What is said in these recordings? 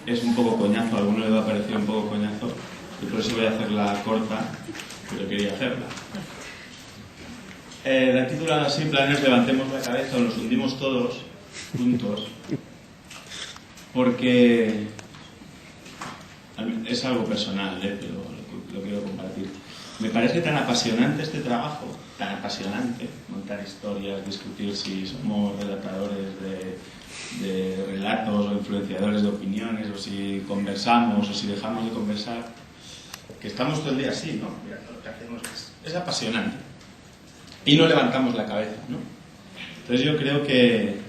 es un poco coñazo, a alguno le va a parecer un poco coñazo, y por eso voy a hacerla corta, pero quería hacerla. La he titulado así: Planners, levantemos la cabeza o nos hundimos todos juntos, porque es algo personal, pero lo quiero compartir. Me parece tan apasionante este trabajo, tan apasionante, montar historias, discutir si somos relatadores de relatos o influenciadores de opiniones, o si conversamos o si dejamos de conversar, que estamos todo el día así, ¿no? Mira, lo que hacemos es apasionante y no levantamos la cabeza, ¿no? Entonces yo creo que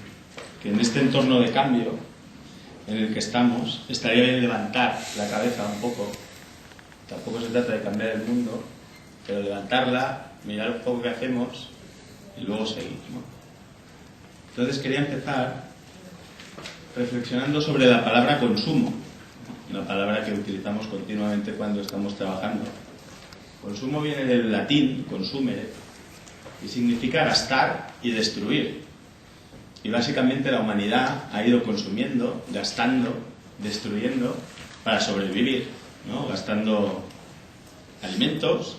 en este entorno de cambio en el que estamos, estaría bien levantar la cabeza un poco. Tampoco se trata de cambiar el mundo, pero levantarla, mirar un poco qué hacemos y luego seguir, ¿no? Entonces quería empezar reflexionando sobre la palabra consumo, una palabra que utilizamos continuamente cuando estamos trabajando. Consumo viene del latín, consumere, y significa gastar y destruir. Y básicamente la humanidad ha ido consumiendo, gastando, destruyendo para sobrevivir, ¿no? Gastando alimentos,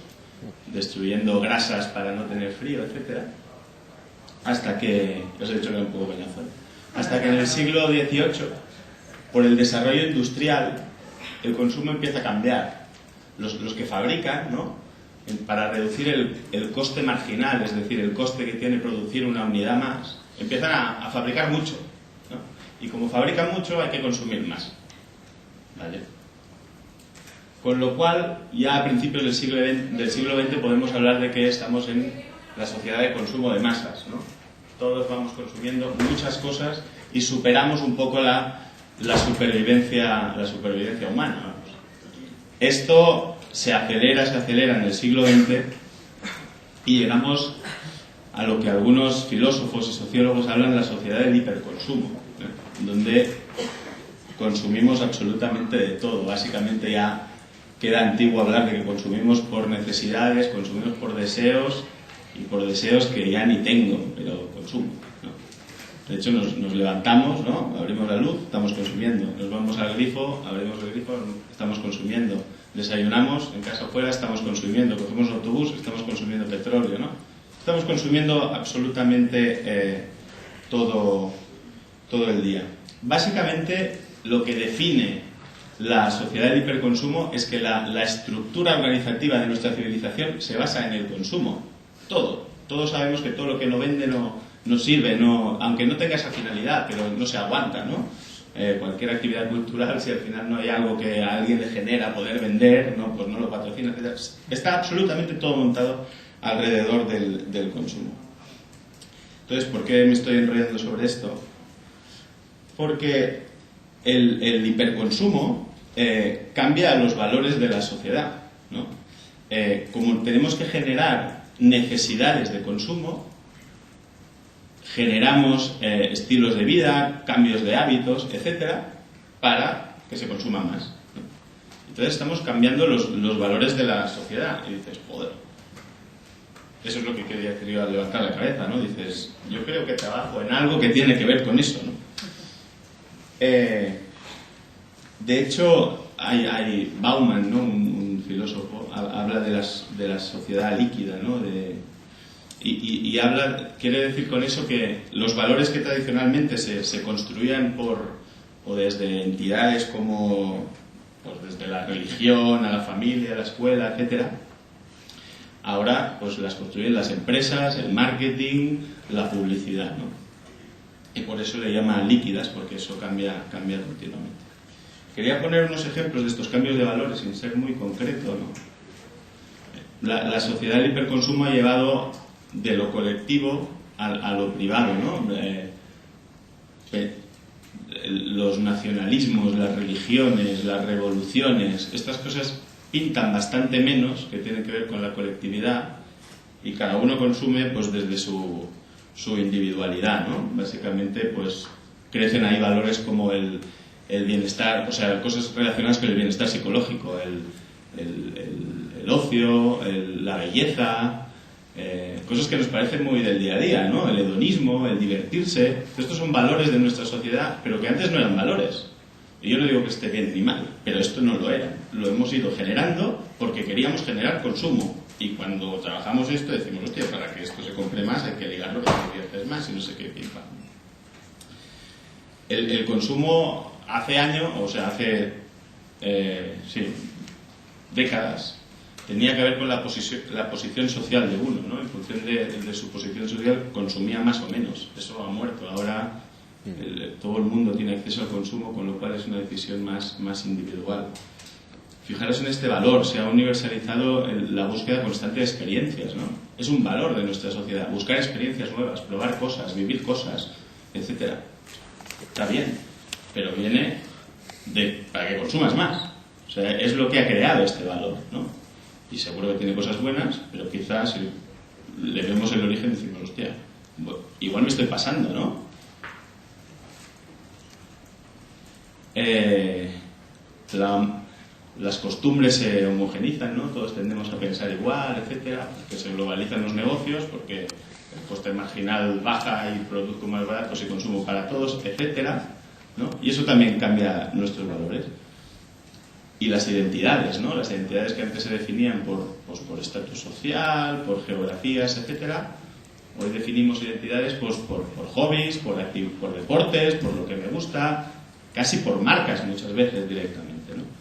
destruyendo grasas para no tener frío, etc. Hasta que, os he dicho que era un poco coñazo, hasta que en el siglo XVIII, por el desarrollo industrial, el consumo empieza a cambiar. Los que fabrican, ¿no? Para reducir el coste marginal, es decir, el coste que tiene producir una unidad más, empiezan a fabricar mucho, ¿no? Y como fabrican mucho, hay que consumir más, ¿vale? Con lo cual, ya a principios del siglo XX podemos hablar de que estamos en la sociedad de consumo de masas, ¿no? Todos vamos consumiendo muchas cosas y superamos un poco la supervivencia humana, vamos. Esto se acelera en el siglo XX y llegamos a lo que algunos filósofos y sociólogos hablan de la sociedad del hiperconsumo, ¿no? Donde consumimos absolutamente de todo. Básicamente ya queda antiguo hablar de que consumimos por necesidades, consumimos por deseos, y por deseos que ya ni tengo, pero consumo, ¿no? De hecho nos levantamos, ¿no? Abrimos la luz, estamos consumiendo. Nos vamos al grifo, abrimos el grifo, estamos consumiendo. Desayunamos, en casa afuera, estamos consumiendo. Cogemos un autobús, estamos consumiendo petróleo, ¿no? Estamos consumiendo absolutamente todo el día. Básicamente, lo que define la sociedad del hiperconsumo es que la estructura organizativa de nuestra civilización se basa en el consumo. Todo. Todos sabemos que todo lo que no vende no sirve, aunque no tenga esa finalidad, pero no se aguanta, ¿no? Cualquier actividad cultural, si al final no hay algo que a alguien le genera poder vender, ¿no? Pues no lo patrocina, etc. Está absolutamente todo montado alrededor del consumo. Entonces, ¿por qué me estoy enrollando sobre esto? Porque el hiperconsumo cambia los valores de la sociedad, ¿no? Como tenemos que generar necesidades de consumo, generamos estilos de vida, cambios de hábitos, etcétera, para que se consuma más, ¿no? Entonces estamos cambiando los valores de la sociedad y dices, joder, eso es lo que quería decir yo al levantar la cabeza, ¿no? Dices, yo creo que trabajo en algo que tiene que ver con eso, ¿no? De hecho, hay Bauman, ¿no? Un filósofo, habla de la sociedad líquida, ¿no? Y quiere decir con eso que los valores que tradicionalmente se construían o desde entidades como, pues desde la religión, a la familia, a la escuela, etcétera, ahora pues las construyen las empresas, el marketing, la publicidad, ¿no? Y por eso le llaman líquidas, porque eso cambia continuamente. Quería poner unos ejemplos de estos cambios de valores sin ser muy concreto, ¿no? La sociedad del hiperconsumo ha llevado de lo colectivo a lo privado, ¿no? Los nacionalismos, las religiones, las revoluciones, estas cosas pintan bastante menos, que tienen que ver con la colectividad, y cada uno consume pues desde su individualidad, ¿no? Básicamente pues crecen ahí valores como el bienestar, o sea, cosas relacionadas con el bienestar psicológico, el ocio, la belleza, cosas que nos parecen muy del día a día, ¿no? El hedonismo, el divertirse. Estos son valores de nuestra sociedad, pero que antes no eran valores. Y yo no digo que esté bien ni mal, pero esto no lo era. Lo hemos ido generando porque queríamos generar consumo. Y cuando trabajamos esto decimos, hostia, para que esto se compre más hay que ligarlo que te diviertes más y no sé qué. El consumo hace años, o sea, hace décadas, tenía que ver con la posición social de uno, ¿no? En función de su posición social consumía más o menos. Eso ha muerto. Ahora todo el mundo tiene acceso al consumo, con lo cual es una decisión más individual. Fijaros en este valor, se ha universalizado la búsqueda constante de experiencias, ¿no? Es un valor de nuestra sociedad, buscar experiencias nuevas, probar cosas, vivir cosas, etcétera. Está bien, pero viene para que consumas más. O sea, es lo que ha creado este valor, ¿no? Y seguro que tiene cosas buenas, pero quizás si le vemos el origen decimos, hostia, igual me estoy pasando, ¿no? Las costumbres se homogenizan, ¿no? Todos tendemos a pensar igual, etcétera, porque se globalizan los negocios, porque el coste marginal baja y produzco más baratos y consumo para todos, etcétera, ¿no? Y eso también cambia nuestros valores. Y las identidades, ¿no? Las identidades que antes se definían por estatus social, por geografías, etcétera, hoy definimos identidades pues, por hobbies, por deportes, por lo que me gusta, casi por marcas muchas veces directamente, ¿no?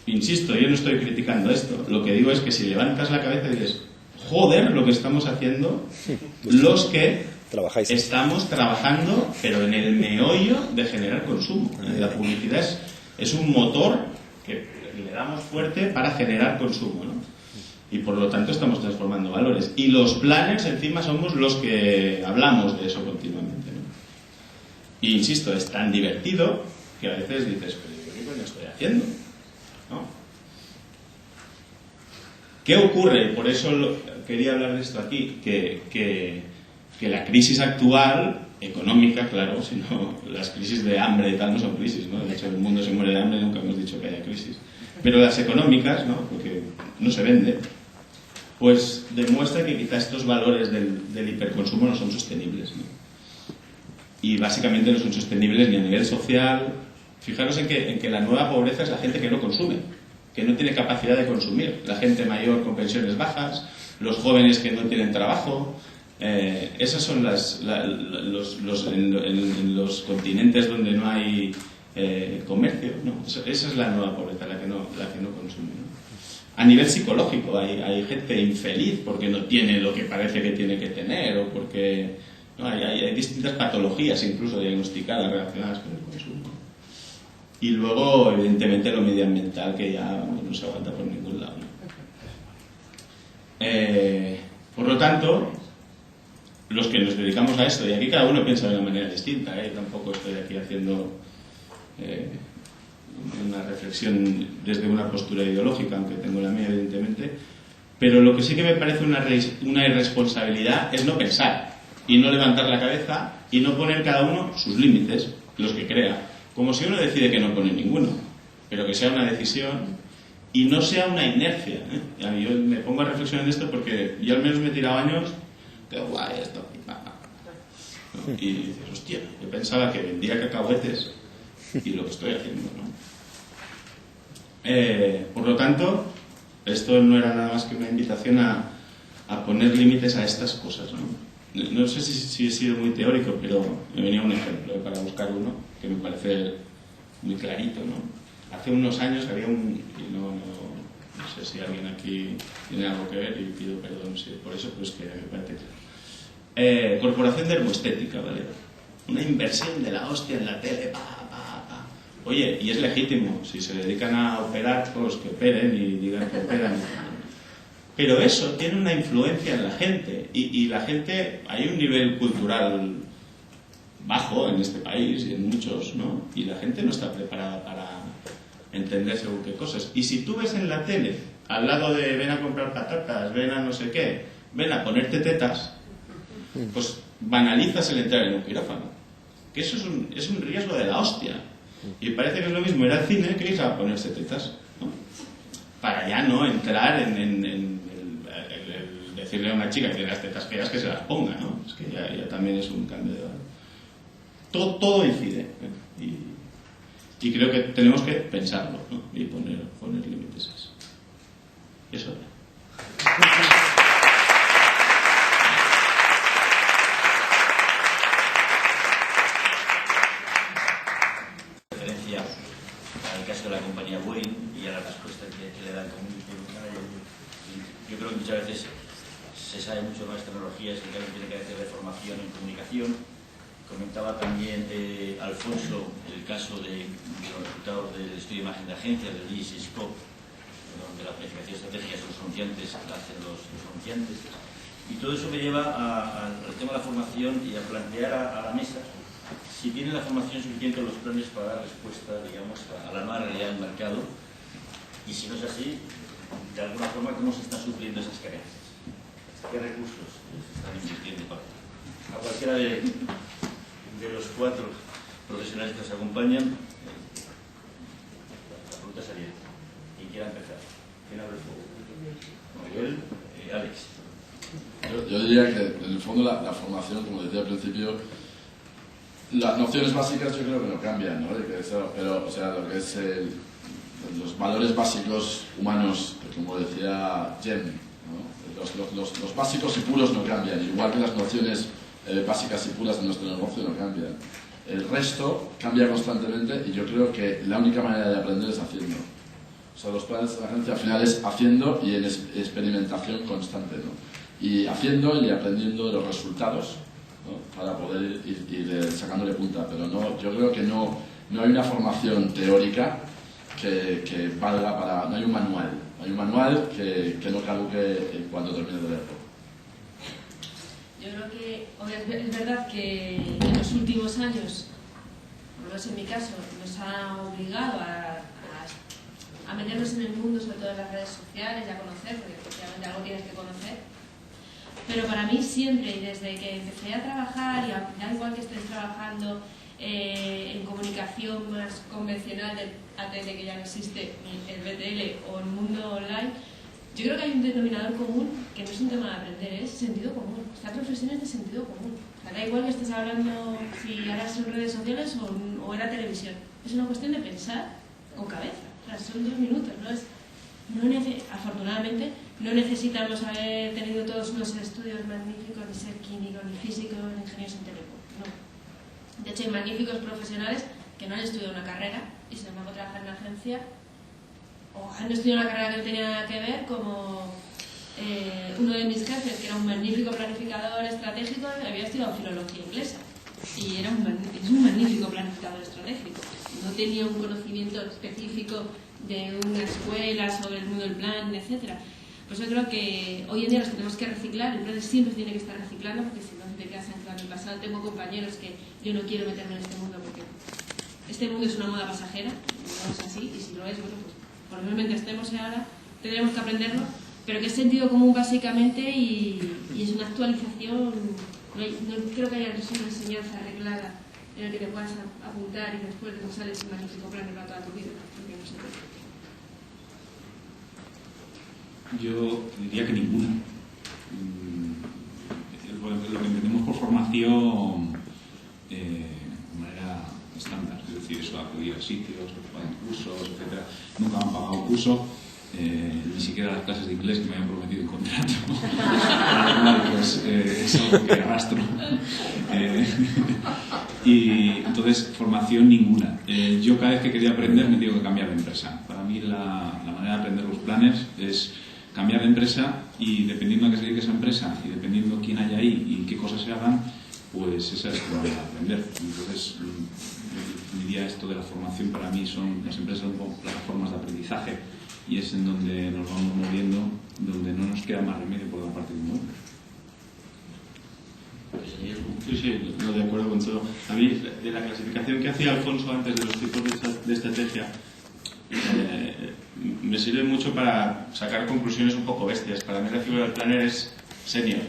Insisto, yo no estoy criticando esto. Lo que digo es que si levantas la cabeza y dices, joder, lo que estamos haciendo, los que estamos trabajando, pero en el meollo de generar consumo. La publicidad es un motor que le damos fuerte para generar consumo, ¿no? Y por lo tanto estamos transformando valores. Y los planners encima somos los que hablamos de eso continuamente, ¿no? Y insisto, es tan divertido que a veces dices, pero ¿qué coño estoy haciendo? ¿No? ¿Qué ocurre? Por eso quería hablar de esto aquí, que la crisis actual, económica, claro, sino las crisis de hambre y tal no son crisis, ¿no? De hecho, el mundo se muere de hambre, nunca hemos dicho que haya crisis. Pero las económicas, ¿no? Porque no se vende, pues demuestra que quizá estos valores del hiperconsumo no son sostenibles, ¿no? Y básicamente no son sostenibles ni a nivel social. Fijaros en que la nueva pobreza es la gente que no consume, que no tiene capacidad de consumir, la gente mayor con pensiones bajas, los jóvenes que no tienen trabajo. Esas son en los continentes donde no hay comercio, ¿no? Esa es la nueva pobreza, la que no consume, ¿no? A nivel psicológico hay gente infeliz porque no tiene lo que parece que tiene que tener, o porque ¿no? hay distintas patologías incluso diagnosticadas relacionadas con el consumo. Y luego, evidentemente, lo medioambiental, que ya no se aguanta por ningún lado, ¿no? Por lo tanto, los que nos dedicamos a esto, y aquí cada uno piensa de una manera distinta, tampoco estoy aquí haciendo una reflexión desde una postura ideológica, aunque tengo la mía, evidentemente, pero lo que sí que me parece una irresponsabilidad es no pensar, y no levantar la cabeza, y no poner cada uno sus límites, los que crea. Como si uno decide que no pone ninguno, pero que sea una decisión y no sea una inercia, ¿eh? A mí yo me pongo a reflexionar en esto porque yo al menos me he tirado años, qué guay esto, ¿no? Y dices, hostia, yo pensaba que vendía cacahuetes y lo que estoy haciendo, ¿no? Por lo tanto, esto no era nada más que una invitación a poner límites a estas cosas, ¿no? No sé si he sido muy teórico, pero me venía un ejemplo para buscar uno que me parece muy clarito, ¿no? Hace unos años había no sé si alguien aquí tiene algo que ver y pido perdón por eso, pero es que me parece claro. Corporación de Hermoestética, ¿vale? Una inversión de la hostia en la tele, Oye, y es legítimo, si se dedican a operar, pues que operen y digan que operan. Pero eso tiene una influencia en la gente y la gente, hay un nivel cultural bajo en este país y en muchos, ¿no? Y la gente no está preparada para entender según qué cosas. Y si tú ves en la tele, al lado de ven a comprar patatas, ven a no sé qué, ven a ponerte tetas, pues banalizas el entrar en un quirófano. Que eso es un riesgo de la hostia. Y parece que es lo mismo ir al cine que ir a ponerse tetas, ¿no? Para ya no entrar en decirle a una chica que tiene las tetas feas que se las ponga, ¿no? Es que ya también es un cambio de valor. todo incide, y creo que tenemos que pensarlo, ¿no? Y poner límites a eso. Eso era. Referencia al caso de la compañía Boeing y a la respuesta que le dan como yo creo que muchas veces se sabe mucho más tecnologías y que tiene que hacer de formación en comunicación. Comentaba también Alfonso el caso de los resultados del estudio de imagen de agencias, del DISC-SCOPE, donde la planificación estratégica son los anunciantes, la hacen los anunciantes. Y todo eso me lleva al tema de la formación y a plantear a la mesa si tienen la formación suficiente los planes para dar respuesta, digamos, a la nueva realidad del mercado, y si no es así, de alguna forma, ¿cómo se están supliendo esas carencias? ¿Qué recursos se están invirtiendo a cualquiera de los 4 profesionales que nos acompañan? La pregunta sería, ¿quién quiera empezar? ¿Quién abre el fuego? Miguel, Alex. Yo diría que en el fondo la formación, como decía al principio, las nociones básicas yo creo que no cambian, ¿no? Pero o sea, lo que es los valores básicos humanos, como decía Jem, ¿no? Los básicos y puros no cambian, igual que las nociones básicas y puras de nuestro negocio no cambian. El resto cambia constantemente y yo creo que la única manera de aprender es haciendo. O sea, los planes de la agencia al final es haciendo y en experimentación constante, ¿no? Y haciendo y aprendiendo de los resultados, ¿no? Para poder ir sacándole punta, pero no, yo creo que no hay una formación teórica que valga para... no hay un manual que no caduque cuando termine de leerlo. Yo creo que es verdad que en los últimos años, por lo menos en mi caso, nos ha obligado a meternos en el mundo, sobre todo en las redes sociales, y a conocer, porque efectivamente algo tienes que conocer. Pero para mí siempre, y desde que empecé a trabajar, y da igual que estés trabajando en comunicación más convencional del ATL, que ya no existe, el BTL o el mundo online, yo creo que hay un denominador común que no es un tema de aprender, es sentido común. Esta profesión es de sentido común. O sea, da igual que estés hablando, si hablas en redes sociales o en la televisión. Es una cuestión de pensar con cabeza. O sea, son 2 minutos, afortunadamente no necesitamos haber tenido todos unos estudios magníficos, ni ser químicos, ni físicos, ni ingenieros en telecom. No. De hecho, hay magníficos profesionales que no han estudiado una carrera y sin embargo trabajan en una agencia, o han estudiado una carrera que no tenía nada que ver, como uno de mis jefes, que era un magnífico planificador estratégico, había estudiado filología inglesa y es un magnífico planificador estratégico. No tenía un conocimiento específico de una escuela sobre el mundo del plan, etc. Pues yo creo que hoy en día los tenemos que reciclar, el plan siempre se tiene que estar reciclando, porque si no te quedas anclado en el pasado. Tengo compañeros que yo no quiero meterme en este mundo porque este mundo es una moda pasajera, no es así, y si lo es, bueno, pues por lo menos mientras estemos ahora tendremos que aprenderlo, pero que es sentido común básicamente y es una actualización. No creo que haya una enseñanza arreglada en la que te puedas apuntar y después te sales un magnífico plan para toda tu vida, porque no se puede. Yo diría que ninguna. Lo que entendemos por formación de manera estándar, es decir, eso, acudir a sitios, pagar cursos, etc. Nunca me han pagado un curso, ni siquiera las clases de inglés que me habían prometido en contrato. Pues es algo que arrastro. Y entonces, formación ninguna. Yo cada vez que quería aprender me tengo que cambiar de empresa. Para mí la manera de aprender los planes es cambiar de empresa, y dependiendo a qué se dedique esa empresa y dependiendo quién haya ahí y qué cosas se hagan, pues esa es la manera de aprender. Entonces, diría esto de la formación, para mí son las empresas como plataformas de aprendizaje, y es en donde nos vamos moviendo, donde no nos queda más remedio por la parte de un mundo. Sí, no, de acuerdo con todo. A mí, de la clasificación que hacía Alfonso antes de los tipos de estrategia, me sirve mucho para sacar conclusiones un poco bestias. Para mí la figura del planner es senior.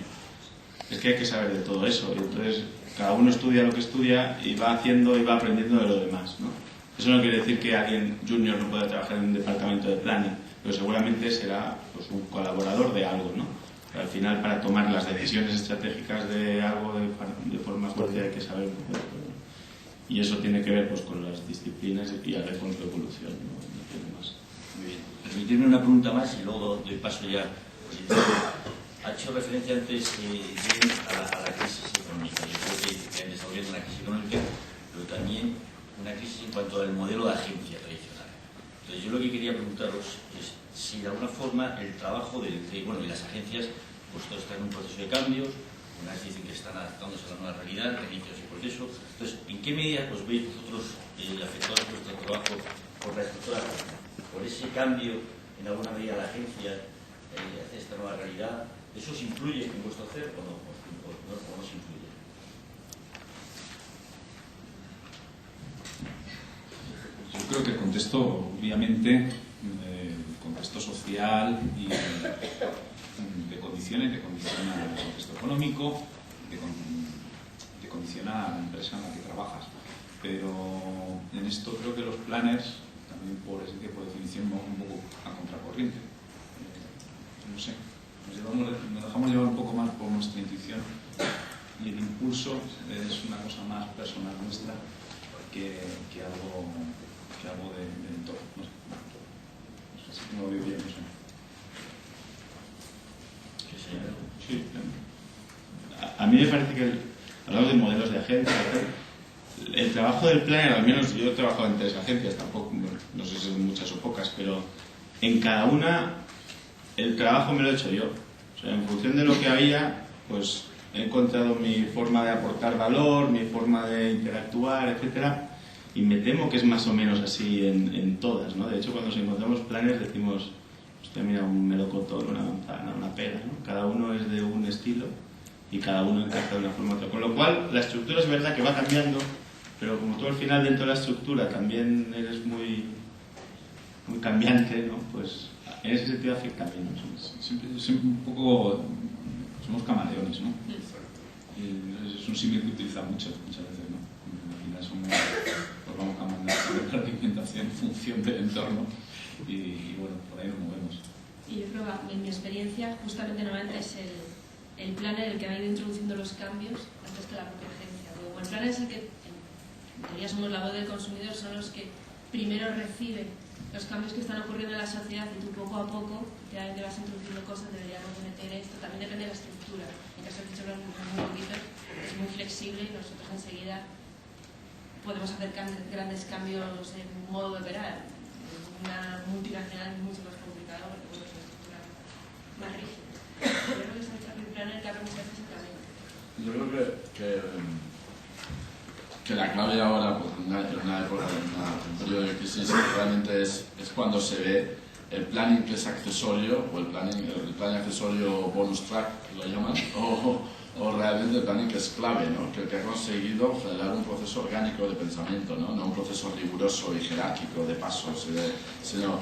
Es que hay que saber de todo eso. Y entonces, cada uno estudia lo que estudia y va haciendo y va aprendiendo de lo demás, ¿no? Eso no quiere decir que alguien junior no pueda trabajar en un departamento de planning, pero seguramente será pues, un colaborador de algo, ¿no? Pero al final, para tomar las decisiones estratégicas de algo de forma fuerte hay que saber un poco de todo. Y eso tiene que ver pues, con las disciplinas y a ver con su evolución, no tiene más. Muy bien. Permitirme una pregunta más y luego doy paso ya. Ha hecho referencia antes a la crisis económica. Yo creo que está habiendo una crisis económica, pero también una crisis en cuanto al modelo de agencia tradicional. Entonces, yo lo que quería preguntaros es si de alguna forma el trabajo de las agencias, pues todo está en un proceso de cambio, unas dicen que están adaptándose a la nueva realidad, inicios y proceso. Entonces, ¿en qué medida os veis vosotros afectados a vuestro trabajo por la estructura, por ese cambio en alguna medida de la agencia hacia esta nueva realidad? ¿Eso os influye en vuestro hacer o no? ¿O no os influye? Yo creo que el contexto, obviamente, el contexto social y te condiciona el contexto económico, te condiciona la empresa en la que trabajas. Pero en esto creo que los planners, también por ese tipo de definición, van un poco a contracorriente. No sé, nos dejamos llevar un poco más por nuestra intuición y el impulso es una cosa más personal nuestra que algo del entorno. No sé si no lo veo bien, no sé. Sí. A mí me parece que hablamos de modelos de agencia. El trabajo del planner, al menos yo he trabajado en 3 agencias, tampoco, no sé si son muchas o pocas, pero en cada una el trabajo me lo he hecho yo. O sea, en función de lo que había, pues he encontrado mi forma de aportar valor, mi forma de interactuar, etcétera. Y me temo que es más o menos así en todas, ¿no? De hecho, cuando nos encontramos planners decimos, hostia, mira, un melocotón, una manzana, una pera, ¿no? Cada uno es de un estilo y cada uno encaja de una forma u otra. Con lo cual, la estructura es verdad que va cambiando, pero como tú al final dentro de la estructura también eres muy cambiante, ¿no? Pues en ese sentido afecta menos. Siempre un poco somos camaleones, ¿no? Y es un símil que utiliza muchas veces, ¿no? Al final pues vamos cambiando la alimentación en función del entorno y bueno, por ahí nos movemos. Y yo creo que en mi experiencia justamente normalmente es el planner el que ha ido introduciendo los cambios antes que la propia agencia. Como el planner es el que, en teoría somos la voz del consumidor, son los que primero reciben los cambios que están ocurriendo en la sociedad y tú poco a poco te vas introduciendo cosas, deberíamos meter esto, también depende de la estructura. En caso de Fichero un poquito, es muy flexible y nosotros enseguida podemos hacer grandes cambios en modo de operar. Una multinacional es mucho más complicado porque bueno, es una estructura más rígida. Yo creo que es el planner que abre muchas veces el camino. Yo creo que la clave ahora, pues, en una época, en un periodo de crisis, realmente es cuando se ve el planning que es accesorio, o el planning accesorio bonus track, que lo llaman, o realmente el planning que es clave, ¿no? que ha conseguido generar un proceso orgánico de pensamiento, no un proceso riguroso y jerárquico de pasos, sino,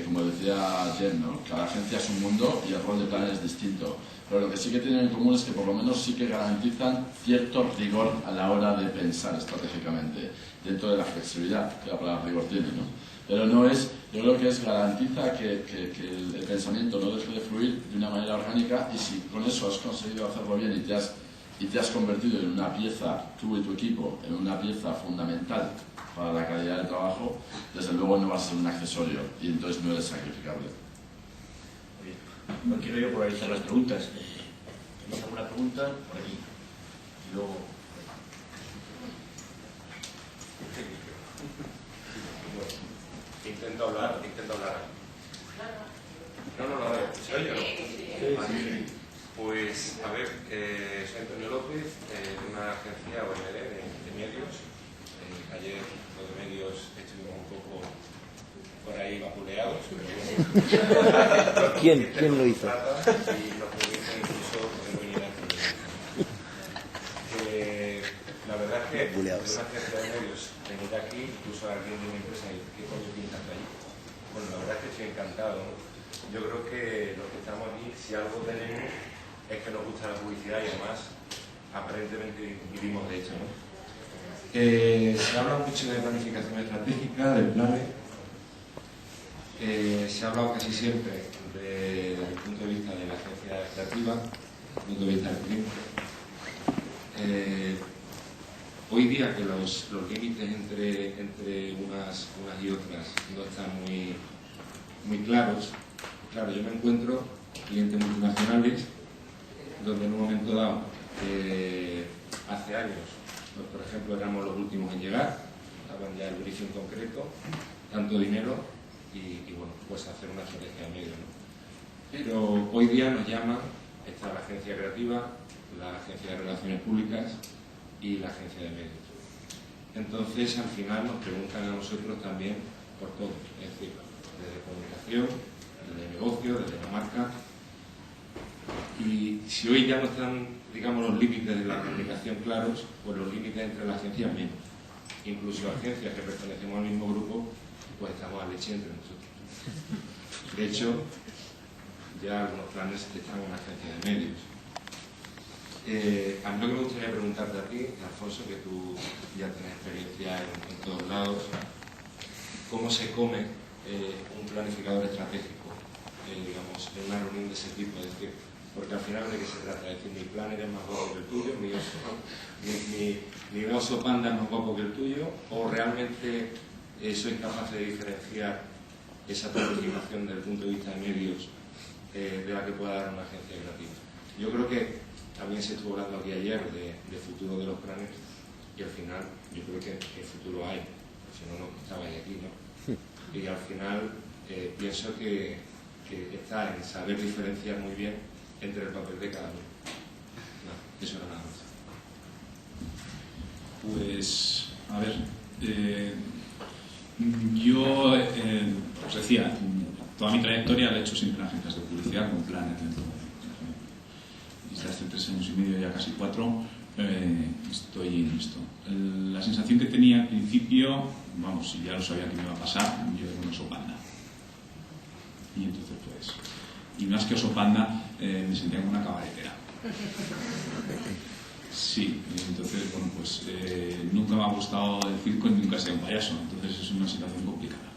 como decía Jen, ¿no? Cada agencia es un mundo y el rol de planner es distinto. Pero lo que sí que tienen en común es que por lo menos sí que garantizan cierto rigor a la hora de pensar estratégicamente, dentro de la flexibilidad que la palabra rigor tiene, ¿no? Pero no es, yo creo que garantiza que el pensamiento no deje de fluir de una manera orgánica, y si con eso has conseguido hacerlo bien y te has convertido en una pieza, tú y tu equipo, en una pieza fundamental para la calidad del trabajo, desde luego no va a ser un accesorio y entonces no eres sacrificable. No quiero yo polarizar las preguntas. ¿Tenéis alguna pregunta? Por aquí. Y luego... Intento hablar. No. ¿Se oye o no? Sí. Pues, a ver, soy Antonio López, de una agencia OMD de medios. Ayer los de medios estuvimos un poco por ahí vapuleados, pero bueno. ¿Quién lo hizo? Y nos permiten incluso poder venir aquí. La verdad es que de una agencia de medios venir aquí, incluso alguien de mi empresa, ¿qué coño pintas allí? Bueno, la verdad es que estoy encantado, ¿no? Yo creo que los que estamos aquí, si algo tenemos, es que nos gusta la publicidad y además, aparentemente vivimos de hecho, ¿no? Se habla mucho de planificación estratégica, del planes. Se ha hablado casi siempre desde el punto de vista de la agencia creativa, desde el punto de vista del cliente. hoy día que los límites entre unas y otras no están muy claros, claro, yo me encuentro clientes multinacionales donde en un momento dado, hace años, pues, por ejemplo, éramos los últimos en llegar, estaban ya el briefing concreto, tanto dinero y bueno, pues hacer una estrategia de medios, ¿no? Pero hoy día nos llaman, está la agencia creativa, la agencia de relaciones públicas y la agencia de medios. Entonces, al final nos preguntan a nosotros también por todo, es decir, desde comunicación, desde negocio, desde la marca. Y si hoy ya no están, digamos, los límites de la comunicación claros, pues los límites entre las agencias menos. Incluso agencias que pertenecemos al mismo grupo, pues estamos a leche entre nosotros. De hecho, ya algunos planes están en una agencia de medios. A mí lo que me gustaría preguntarte a ti, Alfonso, que tú ya tienes experiencia en todos lados, ¿cómo se come un planificador estratégico, digamos, en una reunión de ese tipo? Es decir, porque al final de qué se trata, es decir, mi planner es más guapo que el tuyo, mi oso panda es más guapo que el tuyo, o realmente sois capaces de diferenciar esa planificación desde el punto de vista de medios de la que pueda dar una agencia creativa. Yo creo que también se estuvo hablando aquí ayer de futuro de los planes y al final yo creo que futuro hay, si no, no estabais aquí, ¿no? Y al final pienso que está en saber diferenciar muy bien entre el papel de cada uno. No, eso era nada más. Pues, a ver, yo os decía, toda mi trayectoria la he hecho siempre en agencias de publicidad con planes dentro de desde hace 3 años y medio, ya casi 4, estoy en esto. La sensación que tenía al principio, vamos, si ya lo sabía que me iba a pasar, yo era un oso panda. Y entonces pues, y más que oso panda, me sentía como una cabaretera. Sí, entonces, bueno, pues nunca me ha gustado el circo y nunca he sido un payaso, entonces es una situación complicada.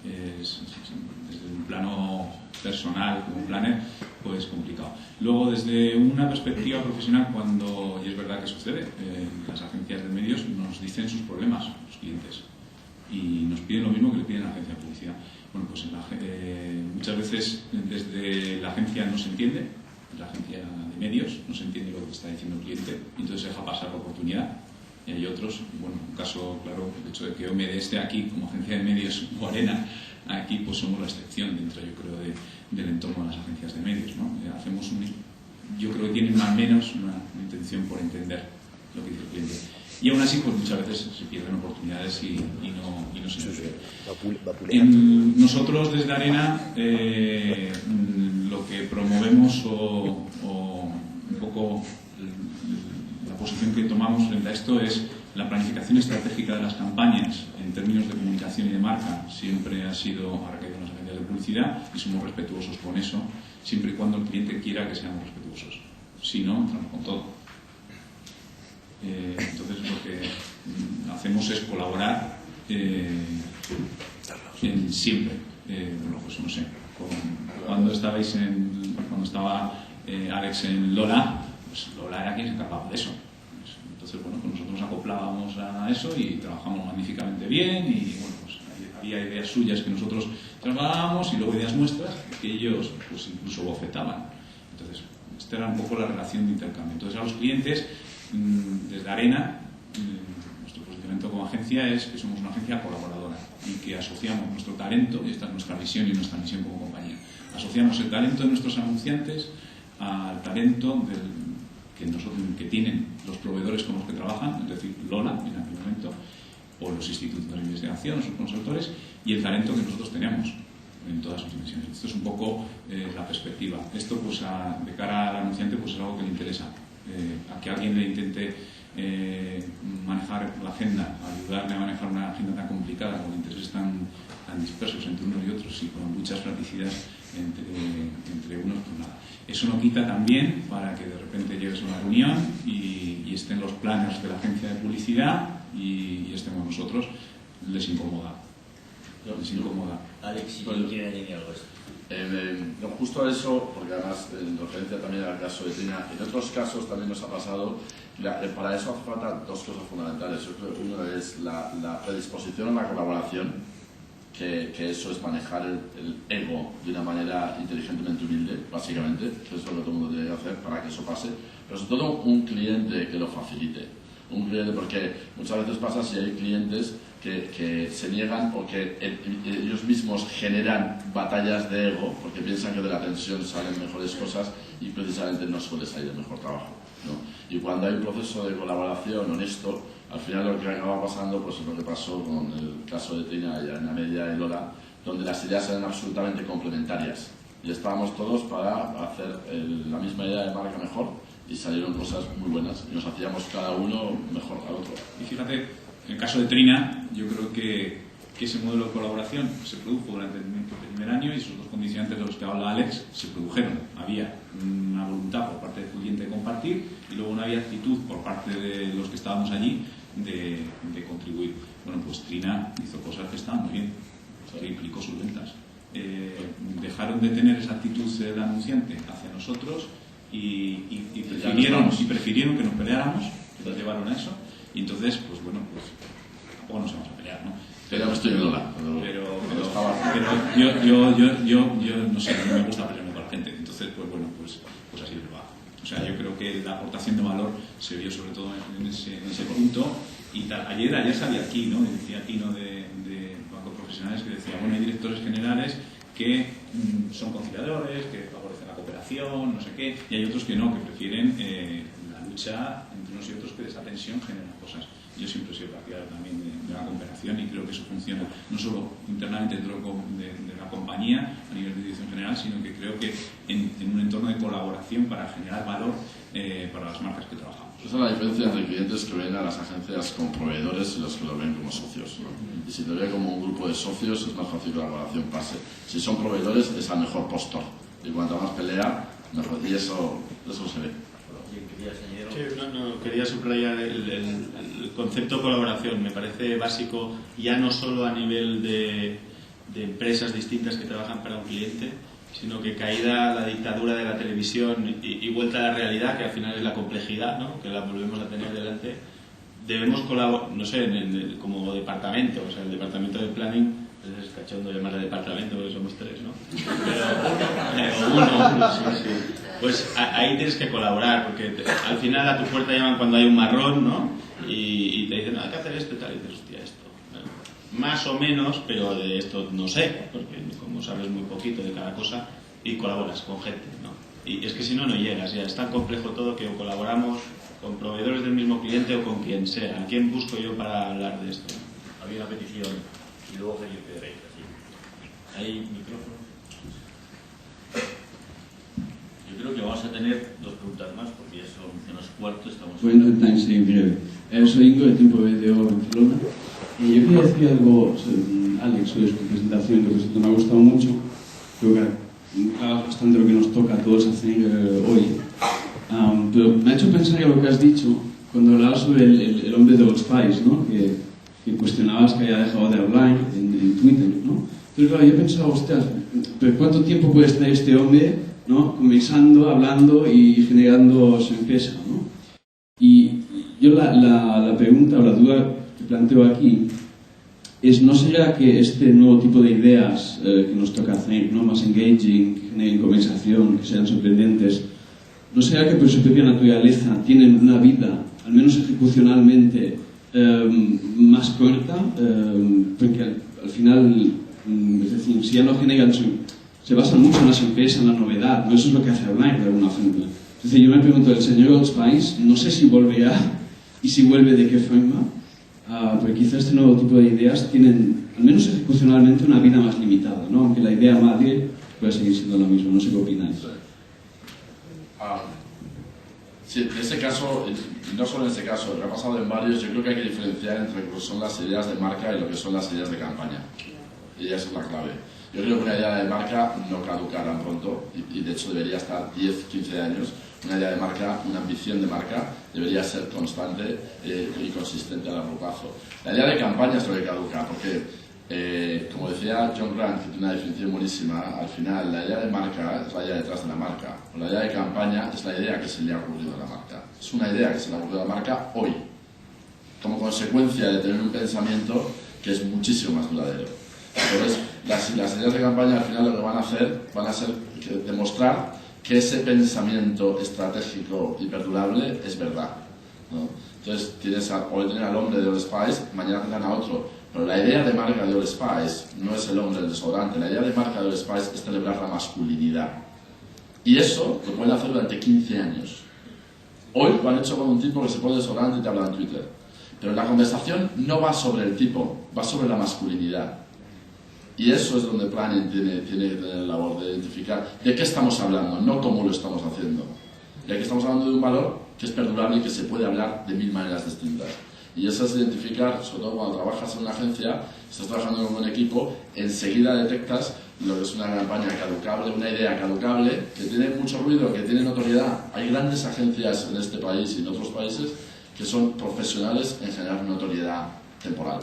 Desde un plano personal, como planner, pues complicado. Luego, desde una perspectiva profesional, cuando, y es verdad que sucede, las agencias de medios nos dicen sus problemas, los clientes, y nos piden lo mismo que le piden a la agencia de publicidad. Bueno, pues muchas veces desde la agencia no se entiende, la agencia de medios no se entiende lo que está diciendo el cliente, y entonces se deja pasar la oportunidad. Y hay otros, bueno, un caso claro, el hecho de que OMD esté aquí como agencia de medios Morena, aquí pues somos la excepción dentro, yo creo, del entorno de las agencias de medios, ¿no? Yo creo que tienen al menos una intención por entender lo que dice el cliente. Y aún así, pues muchas veces se pierden oportunidades y no se entiende. Nosotros desde Arena lo que promovemos o un poco la posición que tomamos frente a esto es la planificación estratégica de las campañas en términos de comunicación y de marca. Siempre ha sido a raíz de las agencias de publicidad y somos respetuosos con eso, siempre y cuando el cliente quiera que seamos respetuosos. Si no, entramos con todo. Entonces lo que hacemos es colaborar siempre. Bueno, pues no sé, cuando estaba Alex en Lola, pues Lola era quien se encargaba de eso. Entonces, bueno, pues nosotros nos acoplábamos a eso y trabajamos magníficamente bien y, bueno, pues había ideas suyas que nosotros trasladábamos y luego ideas nuestras que ellos, pues incluso bofetaban. Entonces, esta era un poco la relación de intercambio. Entonces, a los clientes, desde Arena, nuestro posicionamiento como agencia es que somos una agencia colaboradora y que asociamos nuestro talento, y esta es nuestra visión y nuestra misión como compañía, asociamos el talento de nuestros anunciantes al talento que tienen los proveedores con los que trabajan, es decir, Lola en aquel momento, o los institutos de investigación, sus consultores, y el talento que nosotros tenemos en todas sus dimensiones. Esto es un poco la perspectiva. Esto, pues, de cara al anunciante, pues es algo que le interesa. A que alguien le intente manejar la agenda, ayudarle a manejar una agenda tan complicada, con intereses tan dispersos entre unos y otros y con muchas practicidades entre unos, pues nada. Eso no quita también para que de repente llegues a una reunión y estén los planners de la agencia de publicidad y estemos nosotros, les incomoda. Alex, si Bueno, quiere añadir algo a esto. No, justo a eso, porque además en referencia también al caso de Trina, en otros casos también nos ha pasado, para eso hace falta dos cosas fundamentales. Yo creo que uno es la predisposición a la colaboración, que eso es manejar el ego de una manera inteligentemente humilde, básicamente, que eso es lo que todo el mundo tiene que hacer para que eso pase, pero sobre todo un cliente que lo facilite. Un cliente, porque muchas veces pasa si hay clientes que se niegan o que ellos mismos generan batallas de ego porque piensan que de la tensión salen mejores cosas y precisamente no suele salir el mejor trabajo, ¿no? Y cuando hay un proceso de colaboración honesto, al final lo que acaba pasando pues es lo que pasó con el caso de Trina y Ana Media y Lola, donde las ideas eran absolutamente complementarias y estábamos todos para hacer la misma idea de marca mejor y salieron cosas muy buenas y nos hacíamos cada uno mejor al otro. Y fíjate, en el caso de Trina, yo creo que ese modelo de colaboración se produjo durante el primer año y esos dos condicionantes de los que habla Alex se produjeron. Había una voluntad por parte del cliente de compartir y luego no había actitud por parte de los que estábamos allí de contribuir. Bueno, pues Trina hizo cosas que estaban muy bien, triplicó sus ventas. Dejaron de tener esa actitud del anunciante hacia nosotros y prefirieron que nos peleáramos, que nos llevaron a eso. Y entonces, pues bueno, pues tampoco nos vamos a pelear, ¿no? Pero yo no sé, no me gusta pelearme con la gente. Entonces, pues bueno, pues así lo va. O sea, yo creo que la aportación de valor se vio sobre todo en ese punto. Y tal. Ayer salía aquí, ¿no? Decía aquí, ¿no? De bancos profesionales que decía, bueno, hay directores generales que son conciliadores, que favorecen la cooperación, no sé qué, y hay otros que no, que prefieren la lucha entre unos y otros, que de esa tensión genera cosas. Yo siempre he sido partidario también de la cooperación y creo que eso funciona no solo internamente dentro de la compañía a nivel de dirección general, sino que creo que en un entorno de colaboración para generar valor para las marcas que trabajamos. Esa es la diferencia entre clientes que ven a las agencias como proveedores y los que lo ven como socios, ¿no? Y si te ve como un grupo de socios es más fácil que la colaboración pase. Si son proveedores es al mejor postor y cuanto más pelea mejor, y eso se ve. Sí, quería subrayar el concepto de colaboración. Me parece básico ya no solo a nivel de empresas distintas que trabajan para un cliente, sino que caída la dictadura de la televisión y vuelta a la realidad, que al final es la complejidad, ¿no? Que la volvemos a tener delante, debemos colaborar, no sé, como departamento, o sea, el departamento de planning, es cachondo llamarle departamento porque somos tres, ¿no? Pero uno, sí. Pues ahí tienes que colaborar, porque al final a tu puerta llaman cuando hay un marrón, ¿no? Y te dicen, hay que hacer esto y tal, y dices, hostia, esto. Más o menos, pero de esto no sé, porque como sabes muy poquito de cada cosa, y colaboras con gente, ¿no? Y es que si no, no llegas, ya es tan complejo todo que o colaboramos con proveedores del mismo cliente o con quien sea. ¿A quién busco yo para hablar de esto? Había una petición y luego Felipe Pedreira, sí. ¿Hay micrófono? Yo creo que vamos a tener dos preguntas más porque ya son menos cuarto, estamos... Voy a intentar ser breve. Soy Ingo de Tiempo BDO Barcelona. Y yo quería decir algo, Alex, sobre su presentación, que me ha gustado mucho. Creo que es bastante lo que nos toca a todos hacer hoy. Pero me ha hecho pensar en lo que has dicho cuando hablabas sobre el hombre de Old Spice, ¿no? Que cuestionabas que había dejado de hablar en Twitter, ¿no? Entonces, claro, yo pensaba, hostias, ¿pero cuánto tiempo puede estar este hombre, ¿no? Conversando, hablando y generando su empresa, ¿no? Y yo la pregunta o la duda que planteo aquí es, ¿no será que este nuevo tipo de ideas que nos toca hacer, ¿no? Más engaging, que generen conversación, que sean sorprendentes, ¿no será que por su propia naturaleza tienen una vida, al menos ejecucionalmente, más corta? Porque al final, es decir, si ya no generan se basan mucho en las empresas, en la novedad, ¿no? Eso es lo que hace hablar de alguna forma. Es decir, yo me pregunto, el señor Old Spice, no sé si volverá y si vuelve de qué forma, porque quizás este nuevo tipo de ideas tienen, al menos ejecucionalmente, una vida más limitada, ¿no? Aunque la idea madre puede seguir siendo la misma. No sé qué opináis. Sí, en este caso, y no solo en este caso, lo que ha pasado en varios, yo creo que hay que diferenciar entre lo que son las ideas de marca y lo que son las ideas de campaña. Y esa es la clave. Yo creo que una idea de marca no caduca tan pronto, y de hecho debería estar 10, 15 años. Una idea de marca, una ambición de marca, debería ser constante y consistente a largo plazo. La idea de campaña es lo que caduca, porque Como decía John Grant, que tiene una definición buenísima, al final la idea de marca es la idea detrás de la marca. La idea de campaña es la idea que se le ha ocurrido a la marca. Es una idea que se le ha ocurrido a la marca hoy, como consecuencia de tener un pensamiento que es muchísimo más duradero. Entonces, las ideas de campaña al final lo que van a ser demostrar que ese pensamiento estratégico y perdurable es verdad, ¿no? Entonces, hoy tienen al hombre de Old Spice, mañana tendrán a otro. Pero la idea de marca de Old Spice no es el hombre del desodorante. La idea de marca de Old Spice es celebrar la masculinidad. Y eso lo pueden hacer durante 15 años. Hoy lo han hecho con un tipo que se pone desodorante y te habla en Twitter. Pero la conversación no va sobre el tipo, va sobre la masculinidad. Y eso es donde Planning tiene la labor de identificar de qué estamos hablando, no cómo lo estamos haciendo. Y aquí estamos hablando de un valor que es perdurable y que se puede hablar de 1000 maneras distintas. Y eso es identificar, sobre todo cuando trabajas en una agencia, estás trabajando con un equipo, enseguida detectas lo que es una campaña caducable, una idea caducable, que tiene mucho ruido, que tiene notoriedad. Hay grandes agencias en este país y en otros países que son profesionales en generar notoriedad temporal,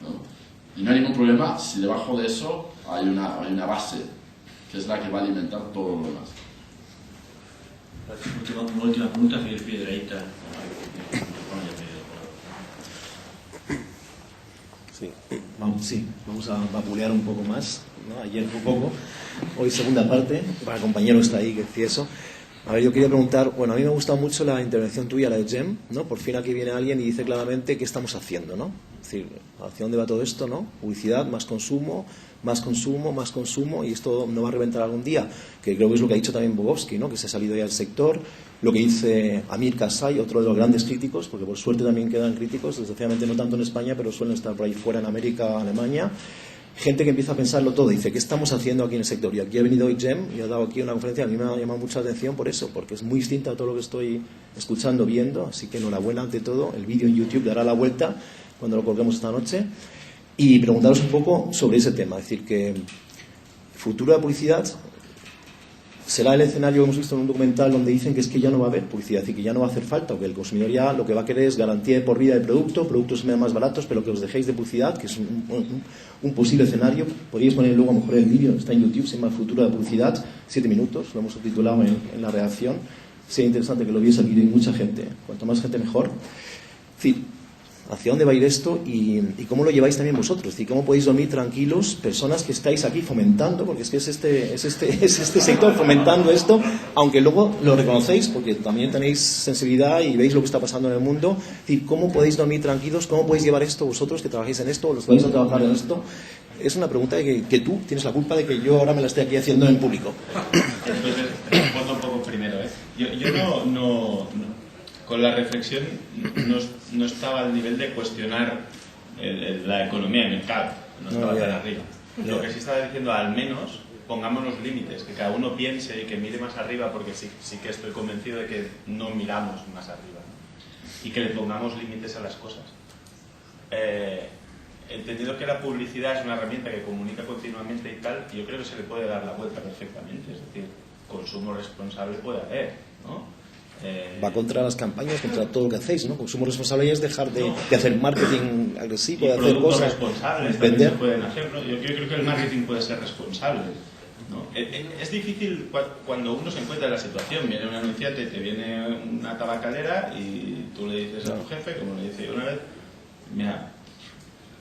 ¿no? Y no hay ningún problema si debajo de eso hay una base, que es la que va a alimentar todo lo demás. Una última pregunta, Felipe Piedrahita. Sí, vamos a vapulear un poco más, ¿no? Ayer un poco, hoy segunda parte, para el compañero está ahí que decía eso. A ver, yo quería preguntar, bueno, a mí me ha gustado mucho la intervención tuya, la de Jem, ¿no? Por fin aquí viene alguien y dice claramente qué estamos haciendo, ¿no? Es decir, ¿hacia dónde va todo esto, no? Publicidad, más consumo, más consumo, más consumo, y esto no va a reventar algún día, que creo que es lo que ha dicho también Bogowski, ¿no? Que se ha salido ya del sector, lo que dice Amir Karzai, otro de los grandes críticos, porque por suerte también quedan críticos, desgraciadamente no tanto en España, pero suelen estar por ahí fuera, en América, Alemania. Gente que empieza a pensarlo todo, dice, ¿qué estamos haciendo aquí en el sector? Y aquí ha venido hoy Jem y ha dado aquí una conferencia, a mí me ha llamado mucho la atención por eso, porque es muy distinta a todo lo que estoy escuchando, viendo, así que enhorabuena ante todo, el vídeo en YouTube dará la vuelta cuando lo colguemos esta noche, y preguntaros un poco sobre ese tema, es decir, que el futuro de la publicidad será el escenario que hemos visto en un documental donde dicen que es que ya no va a haber publicidad y que ya no va a hacer falta, o que el consumidor ya lo que va a querer es garantía de por vida del producto, productos más baratos, pero que os dejéis de publicidad, que es un posible escenario. Podríais poner luego a lo mejor el vídeo, está en YouTube, se llama El futuro de la publicidad, 7 minutos, lo hemos subtitulado en la redacción. Sería interesante que lo viese aquí mucha gente, cuanto más gente mejor. Es decir, ¿hacia dónde va a ir esto y cómo lo lleváis también vosotros? Es decir, ¿cómo podéis dormir tranquilos personas que estáis aquí fomentando, porque es que es este sector fomentando esto, aunque luego lo reconocéis, porque también tenéis sensibilidad y veis lo que está pasando en el mundo? Es decir, ¿cómo podéis dormir tranquilos? ¿Cómo podéis llevar esto vosotros que trabajáis en esto o los que vais a trabajar en esto? Es una pregunta de que tú tienes la culpa de que yo ahora me la esté aquí haciendo en público. Entonces, te respondo un poco primero, ¿eh? Yo no con la reflexión no estaba al nivel de cuestionar la economía de mercado, no estaba tan arriba. Lo que sí estaba diciendo, al menos pongamos los límites, que cada uno piense y que mire más arriba, porque sí que estoy convencido de que no miramos más arriba, ¿no? Y que le pongamos límites a las cosas. Entendido que la publicidad es una herramienta que comunica continuamente y tal, yo creo que se le puede dar la vuelta perfectamente, es decir, consumo responsable puede haber, ¿no? Va contra las campañas, contra todo lo que hacéis, ¿no? Consumo responsable es dejar de hacer marketing agresivo, de hacer cosas, responsables vender. Se pueden hacer, ¿no? Yo creo que el marketing puede ser responsable, ¿no? Es difícil cuando uno se encuentra en la situación, viene un anunciante, te viene una tabacalera y tú le dices a tu jefe, como le dice yo una vez, mira,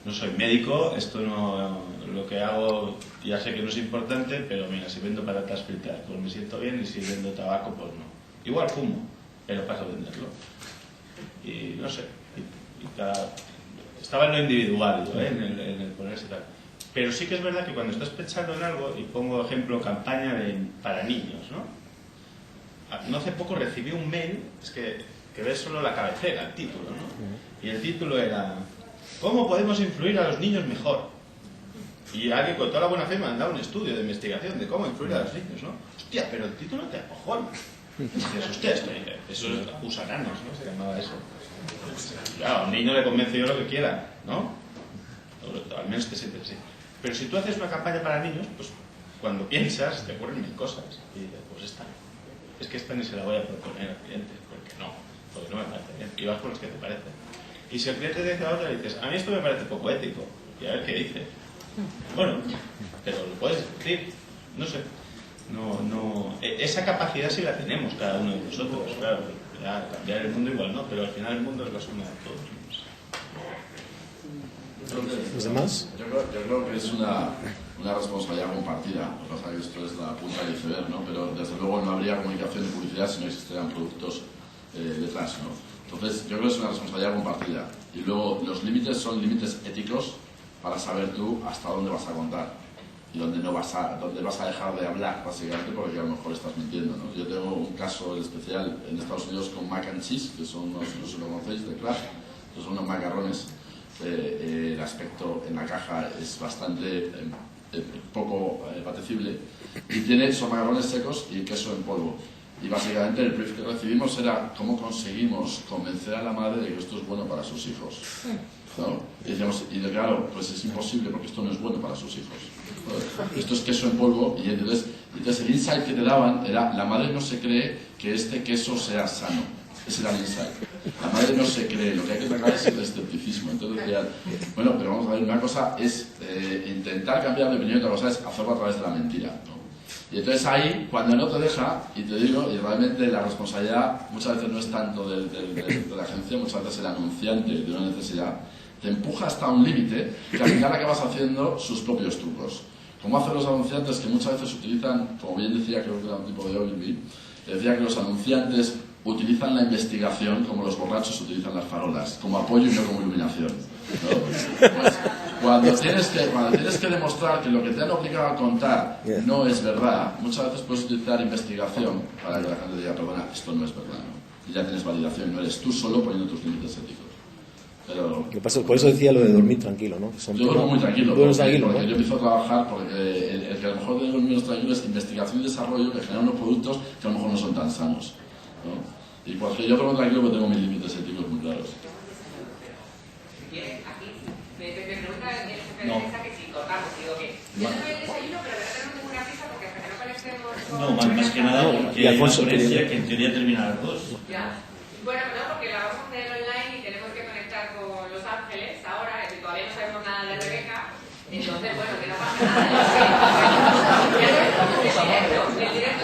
no soy médico, esto no, lo que hago ya sé que no es importante, pero mira, si vendo patatas fritas pues me siento bien, y si vendo tabaco pues no. Igual fumo, pero paso a venderlo. Y no sé, estaba en lo individual, ¿no? en el ponerse tal. Pero sí que es verdad que cuando estás pensando en algo, y pongo ejemplo campaña para niños, ¿no? No hace poco recibí un mail, es que ves solo la cabecera, el título, ¿no? Y el título era ¿cómo podemos influir a los niños mejor? Y alguien con toda la buena fe me ha dado un estudio de investigación de cómo influir a los niños, ¿no? Hostia, pero el título te acojona. Dices, hostia, eso es usaranos, ¿no? Se llamaba eso. Claro, a un niño le convence yo lo que quiera, ¿no? O al menos te sientes así. Pero si tú haces una campaña para niños, pues cuando piensas te ocurren mil cosas. Y dices, pues esta. Es que esta ni se la voy a proponer al cliente, porque no me parece bien. Y vas con los que te parecen. Y si el cliente te dice a otra, dices, a mí esto me parece poco ético. Y a ver qué dice. Bueno, pero lo puedes decir, no sé. Esa capacidad sí la tenemos cada uno de nosotros, claro. Ya, cambiar el mundo igual no, pero al final el mundo es la suma de todos. ¿Los demás? Yo creo que es una responsabilidad compartida. Lo que pasa es que esto es la punta del iceberg, ¿no? Pero desde luego no habría comunicación y publicidad si no existieran productos detrás, ¿no? Entonces, yo creo que es una responsabilidad compartida. Y luego, los límites son límites éticos para saber tú hasta dónde vas a contar y dónde vas a dejar de hablar, básicamente, porque a lo mejor estás mintiendo, ¿no? Yo tengo un caso especial en Estados Unidos con mac and cheese, que son unos, no sé si lo conocéis, de Kraft, que son unos macarrones. El aspecto en la caja es bastante poco apetecible y son macarrones secos y queso en polvo. Y básicamente el brief que recibimos era cómo conseguimos convencer a la madre de que esto es bueno para sus hijos. ¿No? Y decíamos, claro, pues es imposible porque esto no es bueno para sus hijos. Esto es queso en polvo y entonces el insight que te daban era la madre no se cree que este queso sea sano. Ese era el insight. La madre no se cree, lo que hay que sacar es el escepticismo. Entonces decían, bueno, pero vamos a ver, una cosa es intentar cambiar de opinión y otra cosa es hacerlo a través de la mentira, ¿no? Y entonces ahí, cuando no te deja, y te digo, y realmente la responsabilidad muchas veces no es tanto de la agencia, muchas veces el anunciante de una necesidad, te empuja hasta un límite que al final acabas haciendo sus propios trucos. Como hacen los anunciantes que muchas veces utilizan, como bien decía, creo que era un tipo de Ogilvy, decía que los anunciantes utilizan la investigación como los borrachos utilizan las farolas, como apoyo y no como iluminación, ¿no? Pues, cuando tienes que demostrar que lo que te han obligado a contar no es verdad, muchas veces puedes utilizar investigación para que la gente diga, perdona, esto no es verdad, ¿no? Y ya tienes validación, no eres tú solo poniendo tus límites éticos. Pero, por eso decía lo de dormir tranquilo, ¿no? Yo duermo muy tranquilo, porque ¿no? yo empiezo a trabajar porque el que a lo mejor tengo menos tranquilo es investigación y desarrollo que genera unos productos que a lo mejor no son tan sanos, ¿no? Y porque yo duermo tranquilo porque tengo mis límites éticos muy claros. Me pregunta el jefe que si cortamos, digo que yo no el desayuno, pero de verdad no tengo una prisa porque hasta que no conectemos con... No, más que nada porque hay una ponencia que en teoría termina a las 2. Ya. Bueno, no, porque la vamos a hacer online y tenemos que conectar con Los Ángeles ahora, y todavía no sabemos nada de Rebeca, entonces, bueno, que no pasa nada. Yo sé, ya no es como el directo